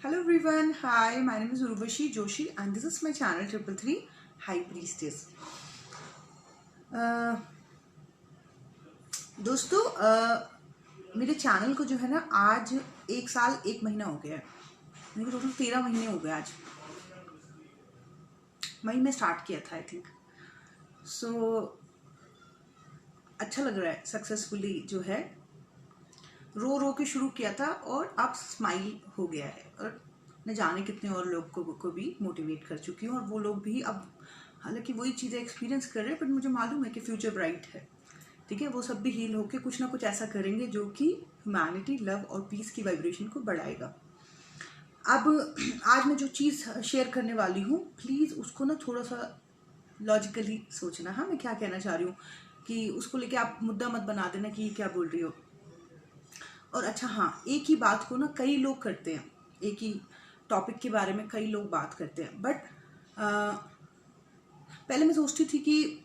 Hello everyone, hi, my name is Urvashi Joshi and this is my channel 333 High Priestess. दोस्तों मेरे channel को जो है ना आज 1 साल 1 महीना हो गया है, यानी टोटल 13 महीने हो गए। आज मई में स्टार्ट किया था आई थिंक। सो अच्छा लग रहा है, सक्सेसफुली जो है रो रो के शुरू किया था और अब स्माइल हो गया है और न जाने कितने और लोग को भी मोटिवेट कर चुकी हूँ और वो लोग भी अब हालांकि वही चीज़ें एक्सपीरियंस कर रहे हैं, बट मुझे मालूम है कि फ्यूचर ब्राइट है। ठीक है, वो सब भी हील होके कुछ ना कुछ ऐसा करेंगे जो कि ह्यूमैनिटी, लव और पीस की वाइब्रेशन को बढ़ाएगा। अब आज मैं जो चीज़ शेयर करने वाली हूँ, प्लीज़ उसको ना थोड़ा सा लॉजिकली सोचना। हाँ, मैं क्या कहना चाह रही हूँ कि उसको लेके आप मुद्दा मत बना देना कि क्या बोल रही हो। और अच्छा हाँ, एक ही बात को ना कई लोग करते हैं, एक ही टॉपिक के बारे में कई लोग बात करते हैं, बट पहले मैं सोचती थी कि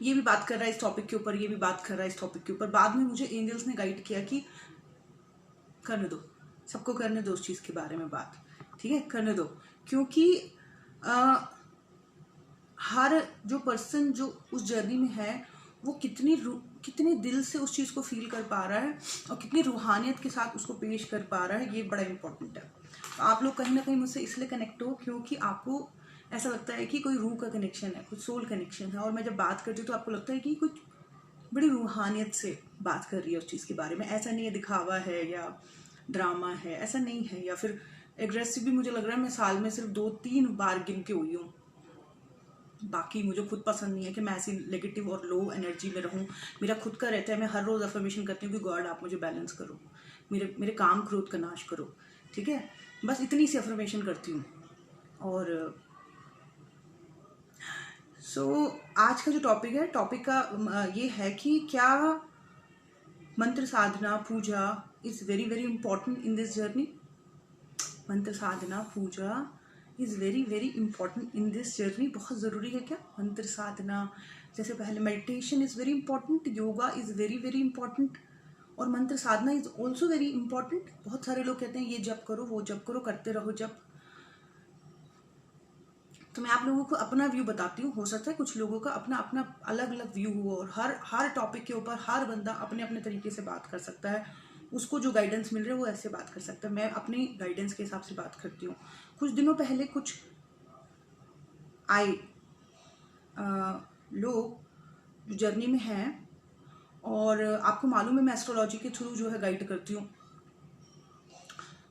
ये भी बात कर रहा है इस टॉपिक के ऊपर, ये भी बात कर रहा है इस टॉपिक के ऊपर। बाद में मुझे एंजल्स ने गाइड किया कि करने दो, सबको करने दो उस चीज़ के बारे में बात। ठीक है, करने दो, क्योंकि हर जो पर्सन जो उस जर्नी में है वो कितने दिल से उस चीज़ को फील कर पा रहा है और कितनी रूहानियत के साथ उसको पेश कर पा रहा है, ये बड़ा इंपॉर्टेंट है। तो आप लोग कहीं ना कहीं मुझसे इसलिए कनेक्ट हो क्योंकि आपको ऐसा लगता है कि कोई रूह का कनेक्शन है, कुछ सोल कनेक्शन है। और मैं जब बात करती हूँ तो आपको लगता है कि कुछ बड़ी रूहानियत से बात कर रही है उस चीज़ के बारे में। ऐसा नहीं है दिखावा है या ड्रामा है, ऐसा नहीं है। या फिर एग्रेसिव भी मुझे लग रहा है मैं साल में सिर्फ 2-3 बार गिन के हुई हूँ। बाकी मुझे खुद पसंद नहीं है कि मैं ऐसी नेगेटिव और लो एनर्जी में रहूं। मेरा खुद का रहता है, मैं हर रोज़ अफर्मेशन करती हूँ कि गॉड आप मुझे बैलेंस करो, मेरे काम क्रोध का नाश करो। ठीक है, बस इतनी सी अफर्मेशन करती हूँ। और आज का जो टॉपिक का ये है कि क्या मंत्र sadhana puja is very very important in this journey. Mantra sadhana puja is very very important in this journey. बहुत ज़रूरी है क्या मंत्र साधना? जैसे पहले meditation is very important, yoga is very very important और mantra sadhana is also very important. बहुत सारे लोग कहते हैं ये जप करो, वो जप करो, करते रहो जप। तो मैं आप लोगों को अपना व्यू बताती हूँ। हो सकता है कुछ लोगों का अपना अपना अलग अलग व्यू हो और हर टॉपिक के ऊपर हर बंदा अपने अपने तरीके से बात कर सकता है। उसको जो गाइडेंस मिल रहा है वो ऐसे बात कर सकता है। मैं अपनी गाइडेंस के हिसाब से बात करती हूँ। कुछ दिनों पहले कुछ आए लोग जो जर्नी में हैं और आपको मालूम है मैं एस्ट्रोलॉजी के थ्रू जो है गाइड करती हूँ।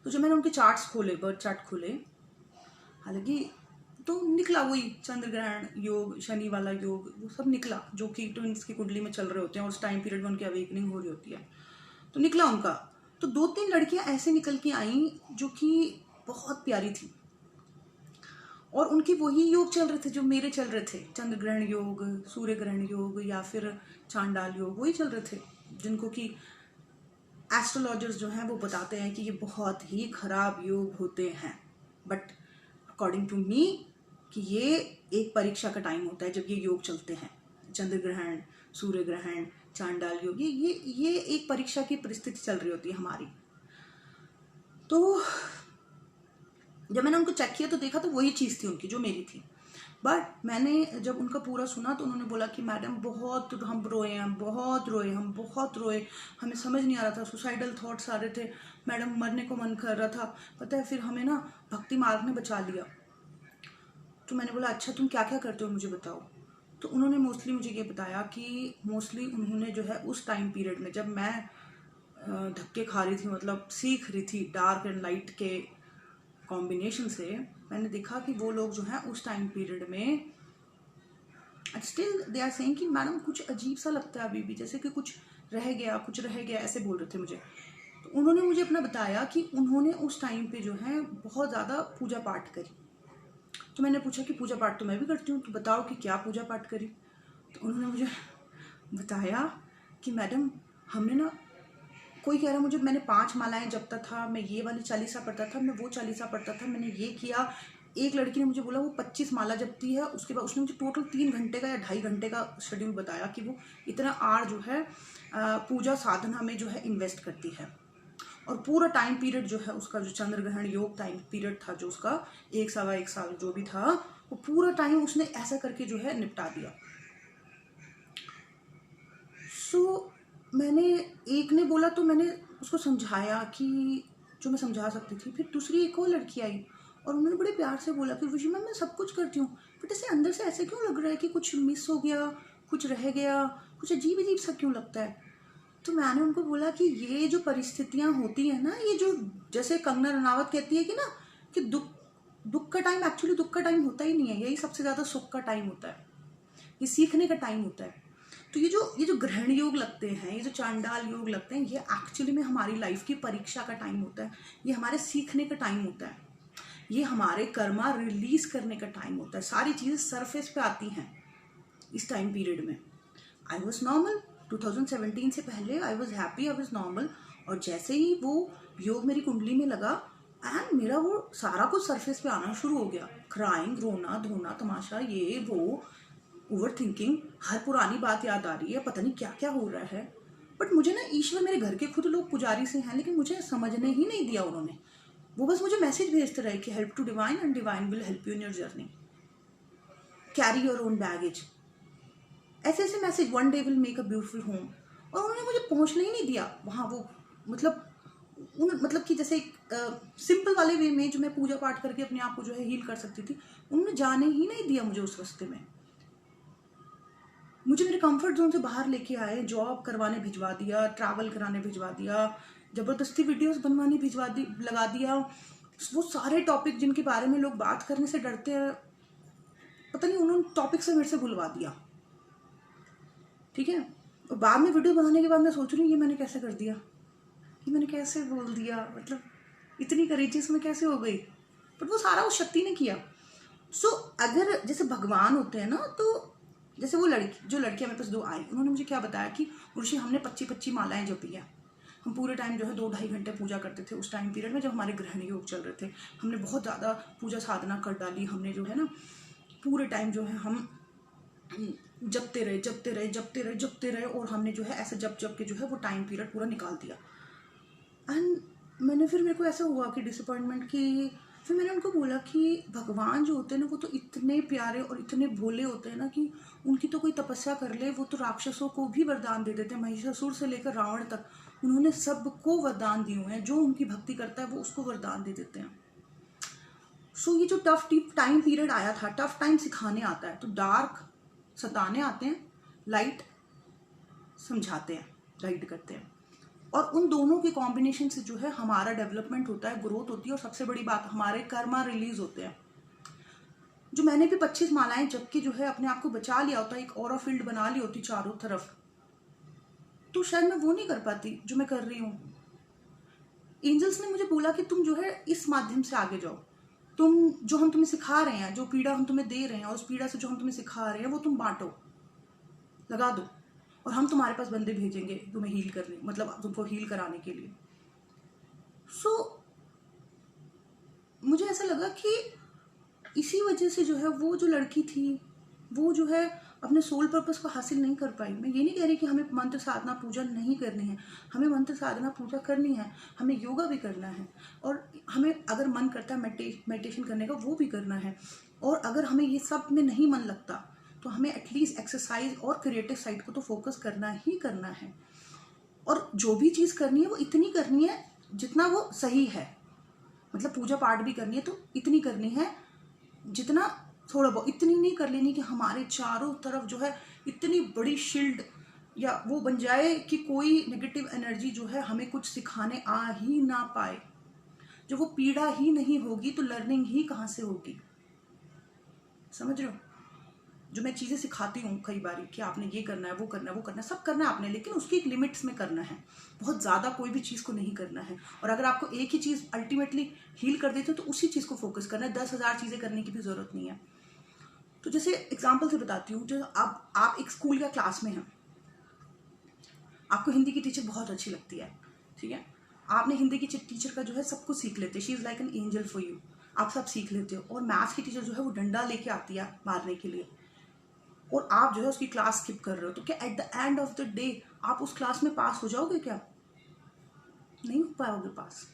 तो जब मैंने उनके चार्ट्स खोले, बर्थ चार्ट खोले, हालांकि तो निकला वही चंद्र ग्रहण योग, शनि वाला योग, वो सब निकला जो कि ट्विंस की कुंडली में चल रहे होते हैं और उस टाइम पीरियड में उनकी अवेकनिंग हो रही होती है। तो निकला उनका। तो 2-3 लड़कियां ऐसे निकल के आई जो कि बहुत प्यारी थी और उनकी वही योग चल रहे थे जो मेरे चल रहे थे। चंद्र ग्रहण योग, सूर्य ग्रहण योग या फिर चांडाल योग, वही चल रहे थे जिनको कि एस्ट्रोलॉजर्स जो हैं वो बताते हैं कि ये बहुत ही खराब योग होते हैं। बट अकॉर्डिंग टू मी कि ये एक परीक्षा का टाइम होता है जब ये योग चलते हैं। चंद्र ग्रहण, सूर्य ग्रहण, चांडाल योग, ये एक परीक्षा की परिस्थिति चल रही होती है हमारी। तो जब मैंने उनको चेक किया तो देखा तो वही चीज़ थी उनकी जो मेरी थी। बट मैंने जब उनका पूरा सुना तो उन्होंने बोला कि मैडम बहुत हम रोए, हम बहुत रोए, हमें समझ नहीं आ रहा था, सुसाइडल थॉट्स आ रहे थे मैडम, मरने को मन कर रहा था। पता है फिर हमें ना भक्ति मार्ग ने बचा लिया। तो मैंने बोला अच्छा तुम क्या क्या करते हो मुझे बताओ। तो उन्होंने मोस्टली मुझे ये बताया कि मोस्टली उन्होंने जो है उस टाइम पीरियड में जब मैं धक्के खा रही थी, मतलब सीख रही थी डार्क एंड लाइट के कॉम्बिनेशन से, मैंने देखा कि वो लोग जो हैं उस टाइम पीरियड में स्टिल दे आर सेइंग कि मैडम कुछ अजीब सा लगता है अभी भी, जैसे कि कुछ रह गया, ऐसे बोल रहे थे मुझे। तो उन्होंने मुझे अपना बताया कि उन्होंने उस टाइम पे जो है बहुत ज़्यादा पूजा पाठ करी। तो मैंने पूछा कि पूजा पाठ तो मैं भी करती हूँ, तो बताओ कि क्या पूजा पाठ करी। तो उन्होंने मुझे बताया कि मैडम हमने ना, कोई कह रहा मुझे मैंने 5 मालाएं जपता था, मैं ये वाली चालीसा पढ़ता था, मैं वो चालीसा पढ़ता था, मैंने ये किया। एक लड़की ने मुझे बोला वो 25 माला जपती है। उसके बाद उसने मुझे टोटल 3 घंटे का या 2.5 घंटे का शेड्यूल बताया कि वो इतना आर जो है पूजा साधना में जो है इन्वेस्ट करती है। और पूरा टाइम पीरियड जो है उसका, जो चंद्र ग्रहण योग टाइम पीरियड था, जो उसका 1 सवा 1 साल जो भी था, वो पूरा टाइम उसने ऐसा करके जो है निपटा दिया। सो मैंने, एक ने बोला तो मैंने उसको समझाया कि जो मैं समझा सकती थी। फिर दूसरी एक और लड़की आई और उन्होंने बड़े प्यार से बोला कि ऋषि मैम मैं सब कुछ करती हूँ, बट ऐसे अंदर से ऐसे क्यों लग रहा है कि कुछ मिस हो गया, कुछ रह गया, कुछ अजीब अजीब सा क्यों लगता है। तो मैंने उनको बोला कि ये जो परिस्थितियाँ होती हैं ना, ये जो, जैसे कंगना रनावत कहती है कि ना, कि दुख का टाइम एक्चुअली दुख का टाइम होता ही नहीं है, यही सबसे ज़्यादा सुख का टाइम होता है, ये सीखने का टाइम होता है। तो ये जो ग्रहण योग लगते हैं, ये जो चांडाल योग लगते हैं, ये एक्चुअली में हमारी लाइफ की परीक्षा का टाइम होता है, ये हमारे सीखने का टाइम होता है, ये हमारे कर्मा रिलीज करने का टाइम होता है। सारी चीज़ें सरफेस पे आती हैं इस टाइम पीरियड में। आई वॉज नॉर्मल 2017 से पहले, I was happy, I was normal. और जैसे ही वो योग मेरी कुंडली में लगा एंड मेरा वो सारा कुछ सरफेस पे आना शुरू हो गया, क्राइंग, रोना धोना तमाशा, ये वो, ओवर थिंकिंग, हर पुरानी बात याद आ रही है, पता नहीं क्या क्या हो रहा है। बट मुझे ना, ईश्वर मेरे घर के खुद लोग पुजारी से हैं, लेकिन मुझे समझने ही नहीं दिया उन्होंने। वो बस मुझे मैसेज भेजते रहे कि help to divine and divine will help you in your journey, carry your own baggage, ऐसे ऐसे message, one day will make a beautiful home. और उन्होंने मुझे पहुंचने ही नहीं दिया वहाँ। वो मतलब कि जैसे एक सिंपल वाले वे में जो मैं पूजा पाठ करके अपने आप को जो है हील कर सकती थी, उन्होंने जाने ही नहीं दिया मुझे उस रास्ते में। मुझे मेरे कंफर्ट जोन से बाहर लेके आए, जॉब करवाने भिजवा दिया, ट्रैवल कराने भिजवा दिया, ज़बरदस्ती वीडियोस बनवाने लगा दिया। वो सारे टॉपिक जिनके बारे में लोग बात करने से डरते हैं, पता नहीं उन्होंने टॉपिक से मेरे से बुलवा दिया, ठीक है। और बाद में वीडियो बनाने के बाद मैं सोच रही हूँ ये मैंने कैसे कर दिया, ये मैंने कैसे बोल दिया, मतलब इतनी करेजियस में कैसे हो गई। बट वो सारा उस शक्ति ने किया। सो अगर जैसे भगवान होते हैं ना, तो जैसे वो जो लड़कियां मेरे पास 2 आई, उन्होंने मुझे क्या बताया कि ऋषि हमने 25 मालाएं जपी हैं। हम पूरे टाइम जो है 2-2.5 घंटे पूजा करते थे उस टाइम पीरियड में, जब हमारे ग्रहण योग चल रहे थे। हमने बहुत ज़्यादा पूजा साधना कर डाली, हमने जो है ना पूरे टाइम जो है हम जपते रहे और हमने जो है ऐसे जप के जो है वो टाइम पीरियड पूरा निकाल दिया। एंड मेरे को ऐसा हुआ कि डिसअपॉइंटमेंट की, फिर मैंने उनको बोला कि भगवान जो होते हैं ना, वो तो इतने प्यारे और इतने भोले होते हैं ना कि उनकी तो कोई तपस्या कर ले, वो तो राक्षसों को भी वरदान दे देते हैं, महिषासुर से लेकर रावण तक उन्होंने सबको वरदान दिए हुए हैं। जो उनकी भक्ति करता है वो उसको वरदान दे देते हैं। सो ये जो टफ टाइम पीरियड आया था, टफ टाइम सिखाने आता है, तो डार्क सताने आते हैं, लाइट समझाते हैं, गाइड करते हैं। और उन दोनों के कॉम्बिनेशन से जो है हमारा डेवलपमेंट होता है, ग्रोथ होती है, और सबसे बड़ी बात हमारे कर्मा रिलीज होते हैं। जो मैंने भी 25 मालाएं जबकि जो है अपने आप को बचा लिया होता, एक ऑरा फील्ड बना ली होती चारों तरफ, तो शायद मैं वो नहीं कर पाती जो मैं कर रही हूँ। एंजल्स ने मुझे बोला कि तुम जो है इस माध्यम से आगे जाओ, तुम जो हम तुम्हें सिखा रहे हैं, जो पीड़ा हम तुम्हें दे रहे हैं, और उस पीड़ा से जो हम तुम्हें सिखा रहे हैं वो तुम बांटो, लगा दो, और हम तुम्हारे पास बंदे भेजेंगे तुम्हें हील करने, मतलब तुमको हील कराने के लिए। सो मुझे ऐसा लगा कि इसी वजह से जो है वो जो लड़की थी वो जो है अपने सोल पर्पस को हासिल नहीं कर पाई। मैं ये नहीं कह रही कि हमें मंत्र साधना पूजा नहीं करनी है, हमें मंत्र साधना पूजा करनी है, हमें योगा भी करना है, और हमें अगर मन करता है मेडिटेशन करने का वो भी करना है। और अगर हमें ये सब में नहीं मन लगता तो हमें एटलीस्ट एक्सरसाइज और क्रिएटिव साइड को तो फोकस करना ही करना है। और जो भी चीज़ करनी है वो इतनी करनी है जितना वो सही है, मतलब पूजा पाठ भी करनी है तो इतनी करनी है जितना, थोड़ा बहुत इतनी नहीं कर लेनी कि हमारे चारों तरफ जो है इतनी बड़ी शील्ड या वो बन जाए कि कोई नेगेटिव एनर्जी जो है हमें कुछ सिखाने आ ही ना पाए। जब वो पीड़ा ही नहीं होगी तो लर्निंग ही कहाँ से होगी, समझ रहे हो। जो मैं चीज़ें सिखाती हूँ कई बार कि आपने ये करना है, वो करना है, वो करना है, सब करना है आपने, लेकिन उसकी एक लिमिट्स में करना है, बहुत ज़्यादा कोई भी चीज़ को नहीं करना है। और अगर आपको एक ही चीज़ अल्टीमेटली हील कर देती हो तो उसी चीज़ को फोकस करना है, 10,000 चीज़ें करने की भी ज़रूरत नहीं है। तो जैसे एग्जाम्पल से बताती हूँ, जो आप एक स्कूल या क्लास में हैं, आपको हिंदी की टीचर बहुत अच्छी लगती है, ठीक है, आपने हिंदी की टीचर का जो है सब कुछ सीख लेते हैं, she is like an angel for you, आप सब सीख लेते हो। और मैथ्स की टीचर जो है वो डंडा लेके आती है मारने के लिए, और आप जो है उसकी क्लास स्किप कर रहे हो, तो क्या at the end of the day आप उस क्लास में पास हो जाओगे क्या? नहीं हो पाओगे पास।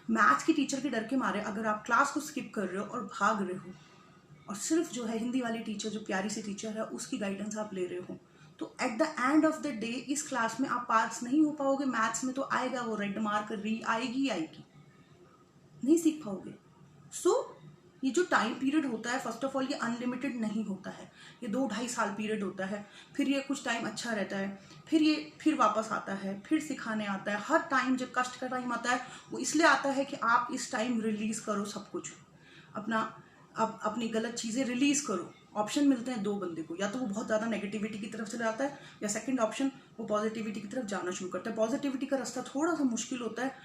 मैथ्स की टीचर के डर के मारे अगर आप क्लास को स्किप कर रहे हो और भाग रहे हो और सिर्फ जो है हिंदी वाली टीचर, जो प्यारी सी टीचर है, उसकी गाइडेंस आप ले रहे हो, तो at the end of the day इस क्लास में आप पास नहीं हो पाओगे। मैथ्स में तो आएगा वो रेड मार्क, री आएगी आएगी, नहीं सीख पाओगे। सो ये जो टाइम पीरियड होता है, फर्स्ट ऑफ ऑल ये अनलिमिटेड नहीं होता है, ये 2-2.5 साल पीरियड होता है। फिर ये कुछ टाइम अच्छा रहता है, फिर ये फिर वापस आता है, फिर सिखाने आता है। हर टाइम जब कष्ट का टाइम आता है वो इसलिए आता है कि आप इस टाइम रिलीज करो सब कुछ, अपनी गलत चीज़ें रिलीज करो। ऑप्शन मिलते हैं दो बंदे को, या तो वो बहुत ज़्यादा नेगेटिविटी की तरफ चला जाता है, या सेकंड ऑप्शन वो पॉजिटिविटी की तरफ जाना शुरू करता है। पॉजिटिविटी का रास्ता थोड़ा सा मुश्किल होता है,